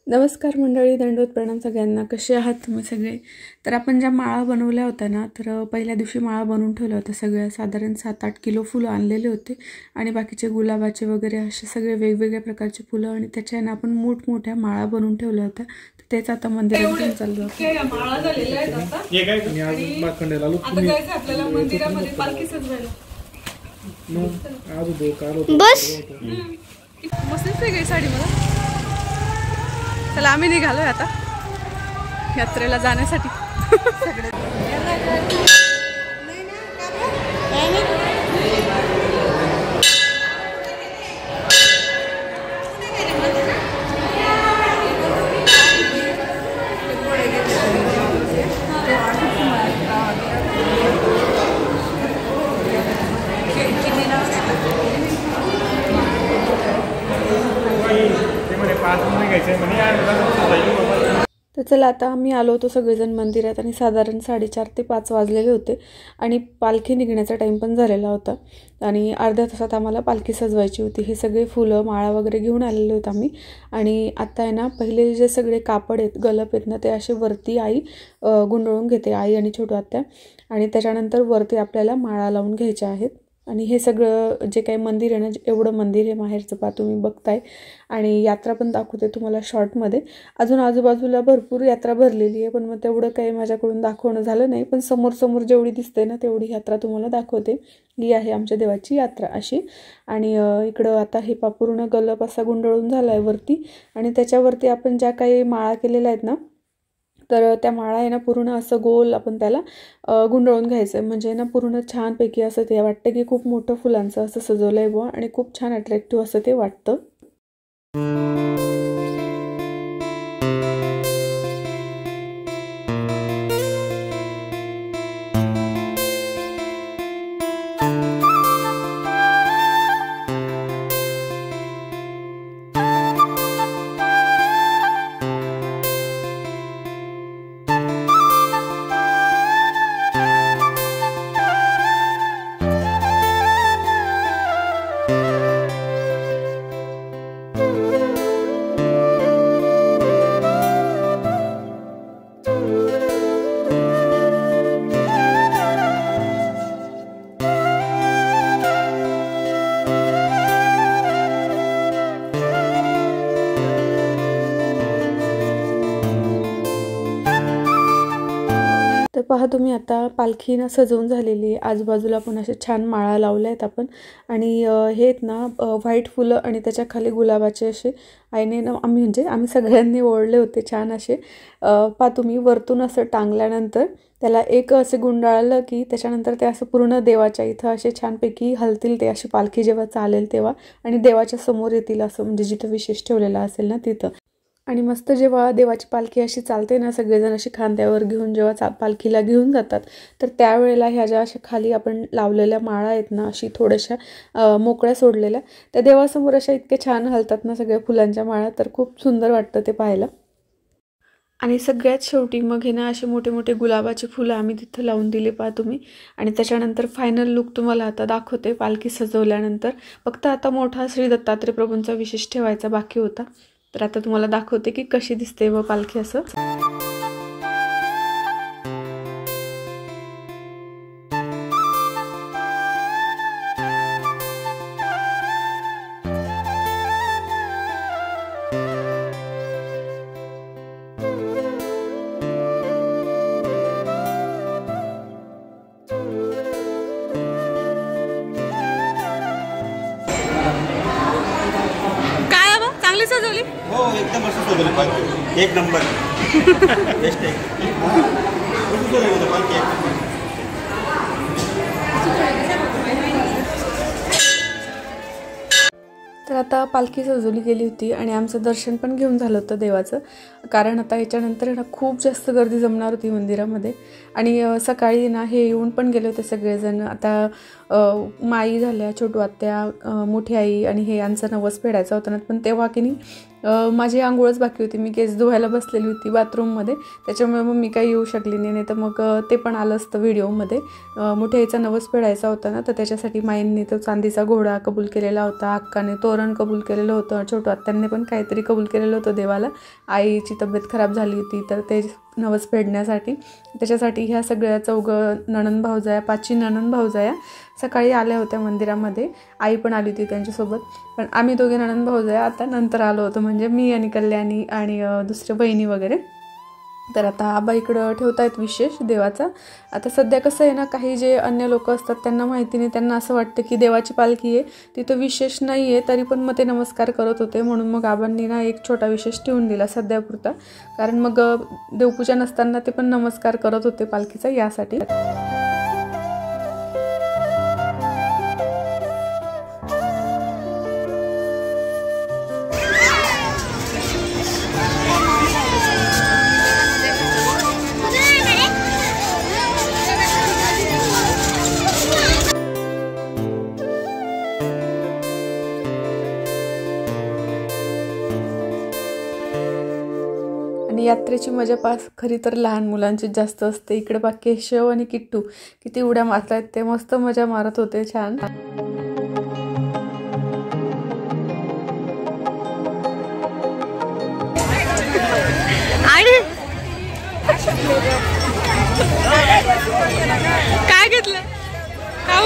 नमस्कार मंडळी, दंडवत प्रणाम सगळ्यांना. कसे आहात तुम्ही सगळे? तर आपण ज्या माळा बनवल्या होत्या ना, तर पहिल्या दिवशी माळा बनवून ठेवल्या होत्या. सगळ्या साधारण 7-8 किलो फुलं आणलेले होते आणि बाकीचे गुलाबाचे वगैरे असे सगळे वेगवेगळ्या प्रकारचे फुलं आणि त्याच्याने आपण मोठमोठ्या माळा बनवून ठेवल्या होत्या. तर तेच आता मंदिरात घेऊन चाललो आपण. माळा झालेल्या आहेत आता. आपल्याला मंदिरामध्ये पालखी सजवायला. बस मस्त वेगळी साडी मला. चला आम्ही निघालोय आता यात्रेला जाण्यासाठी. तर चला आता आम्ही आलो होतो सगळेजण मंदिरात आणि साधारण 4:30 ते 5 वाजलेले होते आणि पालखी निघण्याचा टाईम पण झालेला होता आणि अर्ध्या तासात आम्हाला पालखी सजवायची होती. हे सगळे फुलं माळा वगैरे घेऊन आलेले होते आम्ही. आणि आता आहे ना, पहिले जे सगळे कापड आहेत, गलप आहेत ना, ते असे वरती आई गुंडळून घेते, आई आणि छोटू आत्या. आणि त्याच्यानंतर वरती आपल्याला माळा लावून घ्यायच्या आहेत. आणि हे सगळं जे काही मंदिर आहे ना, एवढं मंदिर हे माहेरचं पा तुम्ही बघताय. आणि यात्रा पण दाखवते तुम्हाला शॉर्टमध्ये. अजून आजूबाजूला भरपूर यात्रा भरलेली आहे, पण मग तेवढं काही माझ्याकडून दाखवणं झालं नाही. पण समोर जेवढी दिसते ना, तेवढी यात्रा तुम्हाला दाखवते. ही आहे आमच्या देवाची यात्रा अशी. आणि इकडं आता हे पूर्ण गलप असा गुंडळून झाला आहे वरती. आणि त्याच्यावरती आपण ज्या काही माळा केलेल्या आहेत ना, तर त्या माळा आहे ना, पूर्ण असं गोल आपण त्याला गुंडळून घ्यायचं आहे. म्हणजे ना पूर्ण छानपैकी असं ते वाटतं की खूप मोठं फुलांचं असं सजवलं आहे बुवा आणि खूप छान अट्रॅक्टिव्ह असं ते वाटतं. तर पहा तुम्ही, आता पालखी ना सजवून झालेली आहे. आजूबाजूला पण असे छान माळा लावल्या आहेत आपण. आणि हे आहेत ना व्हाईट फुलं आणि त्याच्या खाली गुलाबाचे असे आईने ना आम्ही सगळ्यांनी ओढले होते छान असे. पहा तुम्ही, वरतून असं टांगल्यानंतर त्याला एक असे गुंडाळलं की त्याच्यानंतर ते असं पूर्ण देवाच्या इथं असे छानपैकी हलतील ते, अशी पालखी जेव्हा चालेल तेव्हा आणि देवाच्या समोर येतील असं, म्हणजे जिथं विशेष ठेवलेलं असेल ना तिथं. आणि मस्त जेव्हा देवाची पालखी अशी चालते ना, सगळेजण अशी खांद्यावर घेऊन जेव्हा पालखीला घेऊन जातात, तर त्यावेळेला ह्या ज्या अशा खाली आपण लावलेल्या माळा आहेत ना, अशी थोड्याशा मोकळ्या सोडलेल्या, त्या देवासमोर अशा इतक्या छान हलतात ना सगळ्या फुलांच्या माळा. तर खूप सुंदर वाटतं ते पाहायला. आणि सगळ्यात शेवटी मग हे ना असे मोठे मोठे गुलाबाचे फुलं आम्ही तिथं लावून दिले पहा तुम्ही. आणि त्याच्यानंतर फायनल लुक तुम्हाला आता दाखवते पालखी सजवल्यानंतर. फक्त आता मोठा श्री दत्तात्रय प्रभूंचा विशेष ठेवायचा बाकी होता. तर आता तुम्हाला दाखवते की कशी दिसते व पालखी असं. सजवली हो, एकदम मस्त सजवली पालखी, एक नंबर. बेस्ट आहे. तर आता पालखी सजवली गेली होती आणि आमचं दर्शन पण घेऊन झालं होतं देवाचं. कारण आता याच्यानंतर ना खूप जास्त गर्दी जमणार होती मंदिरामध्ये. आणि सकाळी ना हे येऊन पण गेले होते सगळेजण. आता माई झाल्या, छोटू आत्या, मोठी आई आणि हे यांचा नवस फेडायचा होता ना, पण तेव्हा की नाही माझी आंघोळच बाकी होती, मी केस धुवायला बसलेली होती बाथरूममध्ये, त्याच्यामुळे मग मी काही येऊ शकली नाही. तर मग ते पण आलं असतं व्हिडिओमध्ये. मोठ्या आईचा नवस फेडायचा होता ना, तर त्याच्यासाठी माईंनी तो चांदीचा घोडा कबूल केलेला होता, अक्काने तोरण कबूल केलेलं होतं, छोटू आत्यांनी पण काहीतरी कबूल केलेलं होतं देवाला. आईची तब्येत खराब झाली होती तर ते नवस फेडण्यासाठी, त्याच्यासाठी ह्या सगळ्या 4 नणंद भावजाया, 5 नणंद भावजाया सकाळी आल्या होत्या मंदिरामध्ये. आई पण आली होती त्यांच्यासोबत, पण आम्ही 2 नणंद भावजाया आता नंतर आलो होतो, म्हणजे मी आणि कल्याणी आणि दुसऱ्या बहिणी वगैरे. तर आता आबा इकडं ठेवतायत विशेष देवाचा. आता सध्या कसं आहे ना, काही जे अन्य लोक असतात त्यांना माहिती नाही, त्यांना असं वाटतं की देवाची पालखी आहे तिथं विशेष नाही आहे, तरी पण मग ते नमस्कार करत होते. म्हणून मग आबांनी ना एक छोटा विशेष ठेवून दिला सध्यापुरता, कारण मग देवपूजा नसताना ते पण नमस्कार करत होते पालखीचा, यासाठी. आणि यात्रेची मजा खरी तर लहान मुलांची जास्त असते. इकडे बा केशव आणि किट्टू किती उड्या मारतायत, ते मस्त मजा मारत होते, छान. काय घेतलं खाऊ?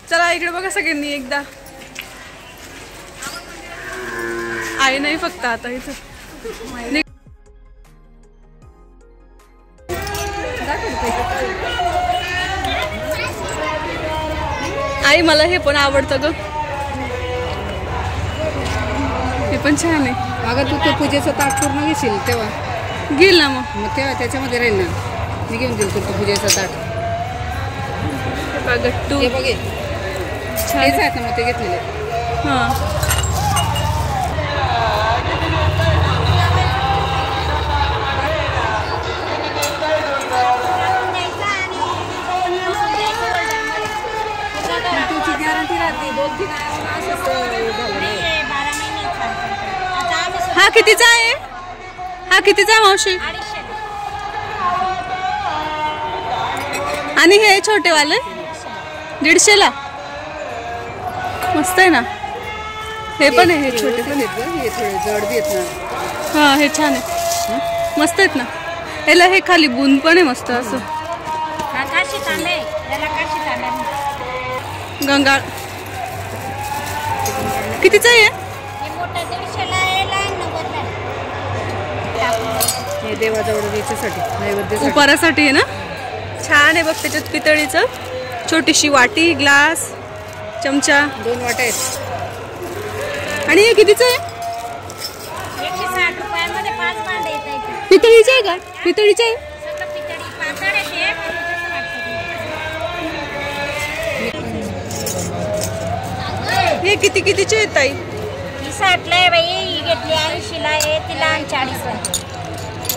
चला इकडे बघा सगळ्यांनी एकदा. आई नाही फक्त आता इथं. आई मला हे पण आवडतं ग, हे पण छान आहे. अगं तू तो पूजेचं ताट पूर्ण घेशील तेव्हा घेईल ना मग तेव्हा त्याच्यामध्ये राहील ना, मी घेऊन देईल तुला पूजेचं ताट. गट्टू हे बघे छान आहेत ना मग ते घेतलेले. हां तुझी गॅरंटी राहते 2-3 हा कितीचा आहे? हा कितीचा आहे मावशी? आणि हे छोटेवाले 150ला मस्त आहे ना. हे पण आहे, हे छोटे पण आहेत, हे थोडे जड बी आहेत ना. हा हे छान आहे, मस्त आहेत ना. याला हे खाली बुंद पण आहे मस्त असं. गंगाळ कितीचं आहे? हे देवाजवळ याच्यासाठी नैवेद्यासाठी उपारासाठी आहे ना. छान आहे बघ, त्याच्यात पितळीचं छोटीशी वाटी, ग्लास, चमचा, 2 वाट्या आहेत. आणि हे कितीचं आहे? 160 रुपयामध्ये 5 भांडे येतात. पितळीचं आहे का? पितळीचं आहे. हे कितीचे आहेत ताई? ही 60ला आहे बाई, ही घेतली 80ला आहे, तिला 40ला.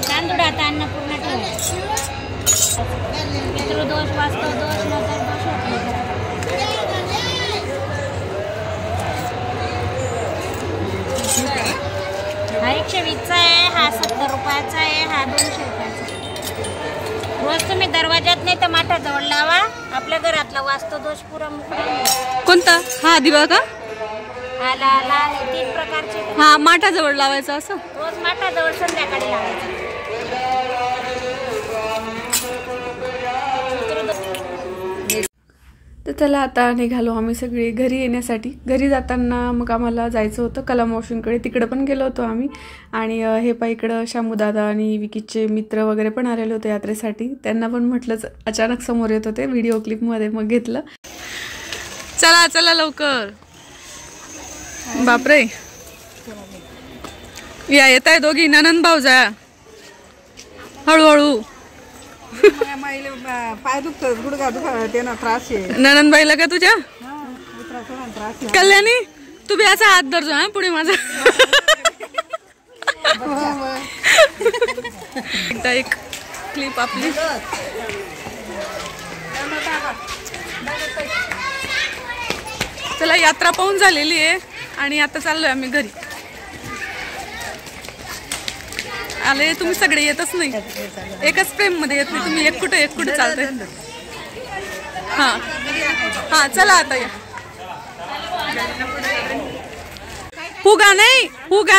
तांदूळात अन्नपूर्ण ठेवायचं. पितृदोष, वास्तवदोष, नजरदोष होत नाही. हा 120चा आहे, हा 70 रुपयाचा आहे, हा 200 रुपयाचा. रोज तुम्ही दरवाजात नाही तर माठाजवळ लावा, आपल्या घरातला वास्तवदोष पुरा मुक्त. कोणता? हा दिवा का? आला आला हे 3 प्रकारचे. हा माठाजवळ लावायचं असं. रोज माठाजवळ संध्याकाळी लावायचं. तर चला आता निघालो आम्ही सगळे घरी येण्यासाठी. घरी जाताना मग आम्हाला जायचं होतं कलामावशींकडे, तिकडं पण गेलो होतो आम्ही. आणि हे पा इकडं शामूदादा आणि विकीचे मित्र वगैरे पण आलेले होते यात्रेसाठी. त्यांना पण म्हटलंच, अचानक समोर येत होते व्हिडिओ क्लिपमध्ये, मग घेतलं. चला चला लवकर. बापरे या येत आहे दोघी ननंद भाऊजा. हळूहळू. पाय दुखतात, गुडघा दुखा त्यांना त्रास आहे. ननंदबाईला का तुझ्या? कल्याणी तू बी असा हात धरतो हा पुढे माझा. एकदा एक क्लिप आपली. चला यात्रा पाहून झालेली आहे आणि आता चाललोय आम्ही घरी. आले तुम्ही सगळे येतच नाही, एकाच फ्रेम मध्ये येत नाही तुम्ही. एक कुठे चालतंय. हा हा चला आता या. फुगा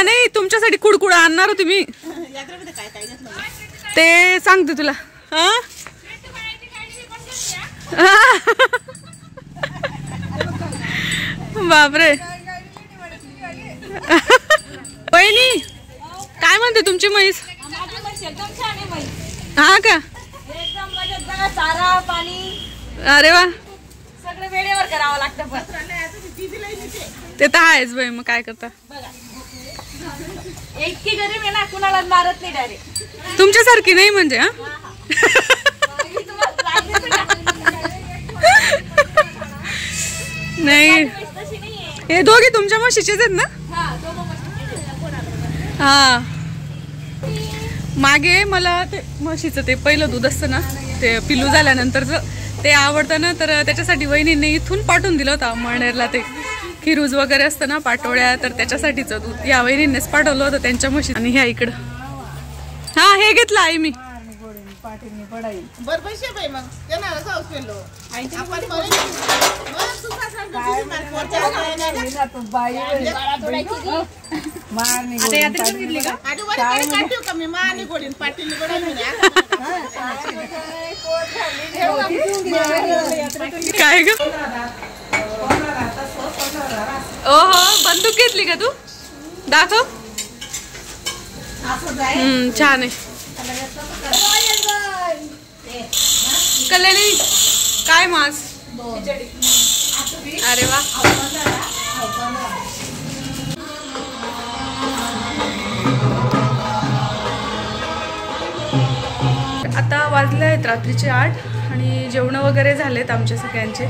नाही तुमच्यासाठी कुडकुडा आणणार होती मी, ते सांगते तुला. हा बापरे. बहिणी काय म्हणते तुमची म्हैस? हा का? चारा पाणी अरे वा, सगळं वेळेवर करावं लागतं. पण ते तर आहेच बाई, मग काय करता. इतकी गरीब आहे ना, कुणाला मारत नाही डायरेक्ट. तुमच्यासारखी नाही म्हणजे. हा नाही, हे दोघी तुमच्या म्हशीचेच आहेत ना? हा. मागे मला ते म्हशीचं ते पहिलं दूध असतं ना, ते पिल्लू झाल्यानंतरचं, ते आवडतं ना, तर त्याच्यासाठी वहिनीने इथून पाठवून दिलं होतं मळनेरला. ते खिरूज वगैरे असतं ना पाटोळ्या, तर त्याच्यासाठीचं दूध या वहिनीनेच पाठवलं होतं त्यांच्या म्हशी. आणि ह्या इकडं हा हे घेतलं आई मी. काय ग? ओहो बंदूक घेतली का तू? दाखव. छान आहे. कल्याणी काय मास? अरे वा. आता वाजले आहेत रात्रीचे 8 आणि जेवण वगैरे झालेत आमचे सगळ्यांचे.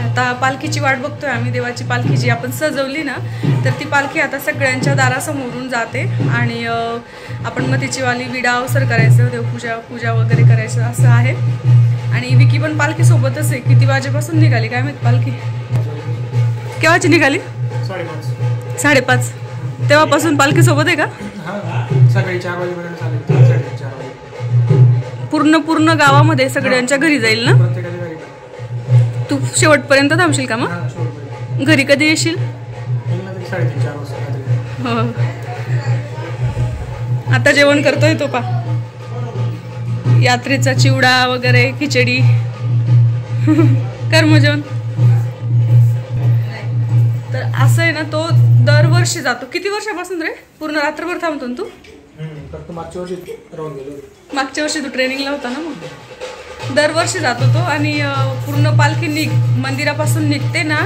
आता पालखीची वाट बघतोय आम्ही. देवाची पालखी जी आपण सजवली ना, तर ती पालखी आता सगळ्यांच्या दारासमोरून जाते आणि आपण मग तिची वाली विडा अवसर करायचं, देवपूजा वगैरे करायचं असं आहे. आणि विकी पण पालखी सोबतच आहे. किती वाजेपासून निघाली काय माहित पालखी? केव्हाची निघाली? 5:30. तेव्हापासून पालखी सोबत आहे का? सकाळी 4 वाजेपर्यंत चालेल. 4:30 वाजे पूर्ण गावामध्ये सगळ्यांच्या घरी जाईल ना? तू शेवटपर्यंत थांबशील का मग? घरी कधी येशील? 3:30-4 वाजता. हो. आता जेवण करतोय तो पा, यात्रेचा चिवडा वगैरे, खिचडी. कर मग जेवण. तर असं आहे ना, तो दरवर्षी जातो. किती वर्षापासून रे? पूर्ण रात्रभर थांबतो ना तू? मागच्या वर्षी तू ट्रेनिंगला होता ना, मग दरवर्षी जातो तो. आणि पूर्ण पालखी मंदिरापासून निघते ना,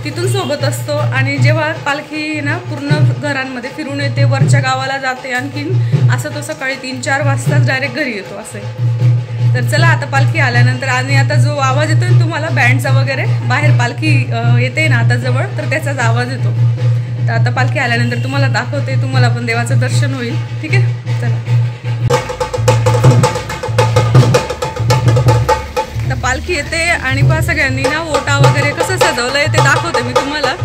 तिथून सोबत असतो. आणि जेव्हा पालखी ना पूर्ण घरांमध्ये फिरून येते, वरच्या गावाला जाते, आणखीन असं तो सकाळी 3-4 वाजताच डायरेक्ट घरी येतो असं आहे. तर चला आता पालखी आल्यानंतर, आणि आता जो आवाज येतो ना तुम्हाला बँडचा वगैरे, बाहेर पालखी येते ना आता जवळ, तर त्याचाच आवाज येतो. तर आता पालखी आल्यानंतर तुम्हाला दाखवते, तुम्हाला पण देवाचं दर्शन होईल. ठीक आहे, चला. आता पालखी येते आणि पहा सगळ्यांनी ना ओटा वगैरे कसं सजवलंय ते दाखवते मी तुम्हाला.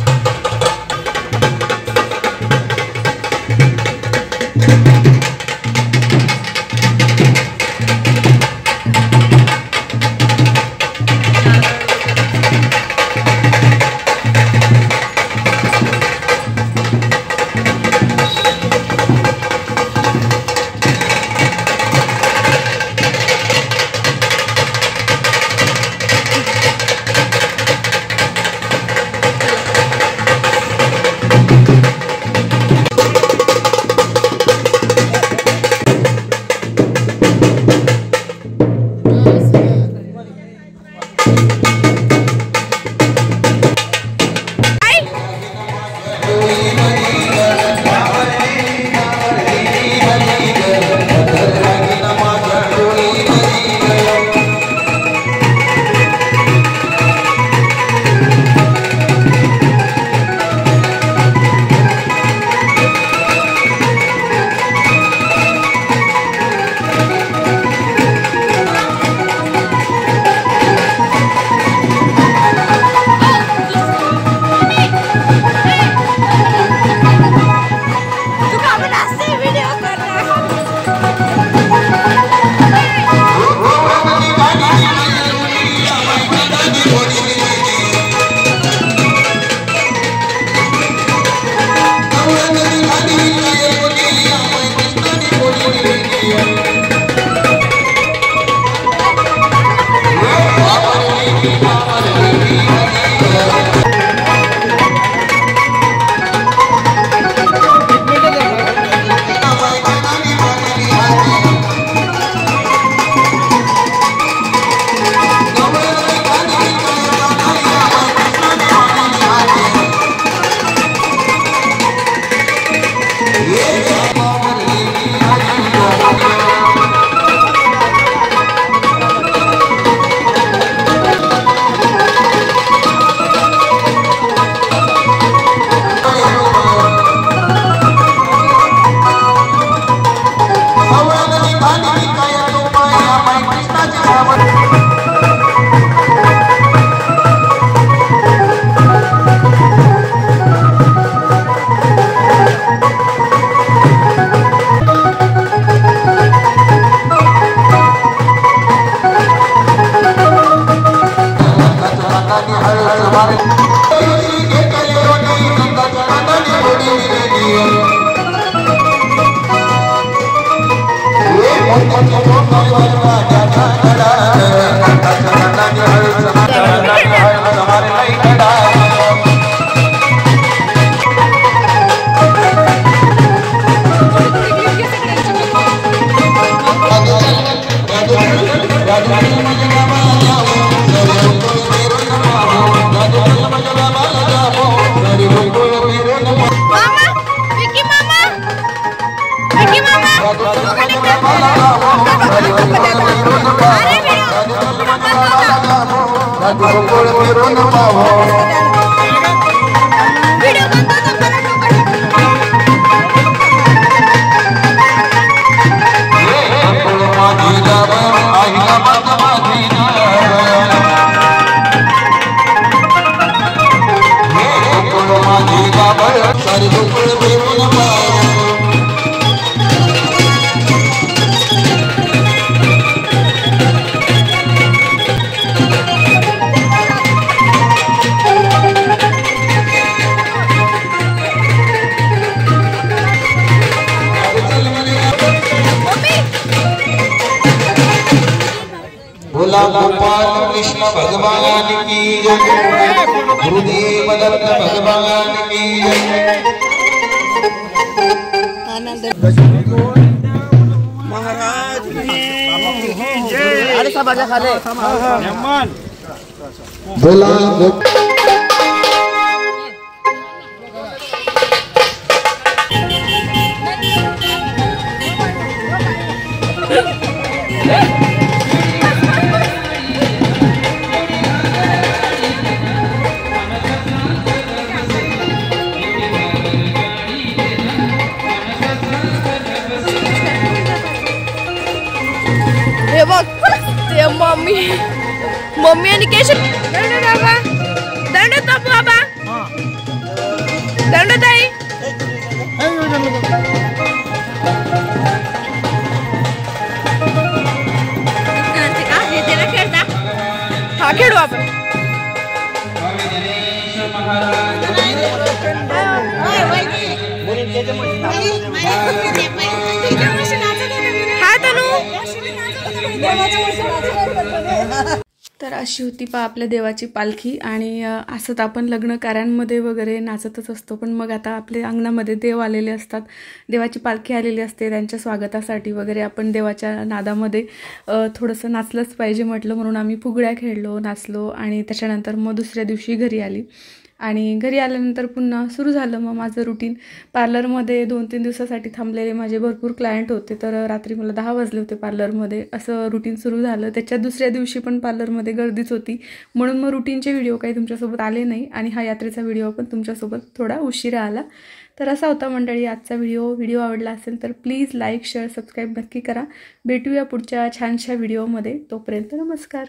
भोला गोपाल कृष्ण भगवान की जय, गुरुदेव दत्त भगवान की जय। महाराज की जय। अरे सब आजा खाले भोला हे बघ ते मम्मी आणि केशव दंड बाबा दंड ताप बाबा दंड ताई हा खेळू आपण हा तनू तर अशी होती आपल्या देवाची पालखी. आणि असं आपण लग्न कार्यांमध्ये वगैरे नाचतच असतो, पण मग आता आपल्या अंगणामध्ये देव आलेले असतात, देवाची पालखी आलेली असते, त्यांच्या स्वागतासाठी वगैरे आपण देवाच्या नादामध्ये थोडंसं नाचलंच पाहिजे म्हटलं, म्हणून आम्ही फुगड्या खेळलो, नाचलो. आणि त्याच्यानंतर मग दुसऱ्या दिवशी घरी आली. आणि घरी आल्यानंतर पुन्हा सुरू झालं मग माझं रुटीन. पार्लरमध्ये 2-3 दिवसासाठी थांबलेले माझे भरपूर क्लायंट होते, तर रात्री मला 10 वाजले होते पार्लरमध्ये. असं रुटीन सुरू झालं. त्याच्या दुसऱ्या दिवशी पण पार्लरमध्ये गर्दीच होती, म्हणून मग रुटीनचे व्हिडिओ काही तुमच्यासोबत आले नाही. आणि हा यात्रेचा व्हिडिओ पण तुमच्यासोबत थोडा उशिरा आला. तर असा होता मंडळी आजचा व्हिडिओ आवडला असेल तर प्लीज लाईक शेअर सबस्क्राईब नक्की करा. भेटूया पुढच्या छानशा व्हिडिओमध्ये. तोपर्यंत नमस्कार.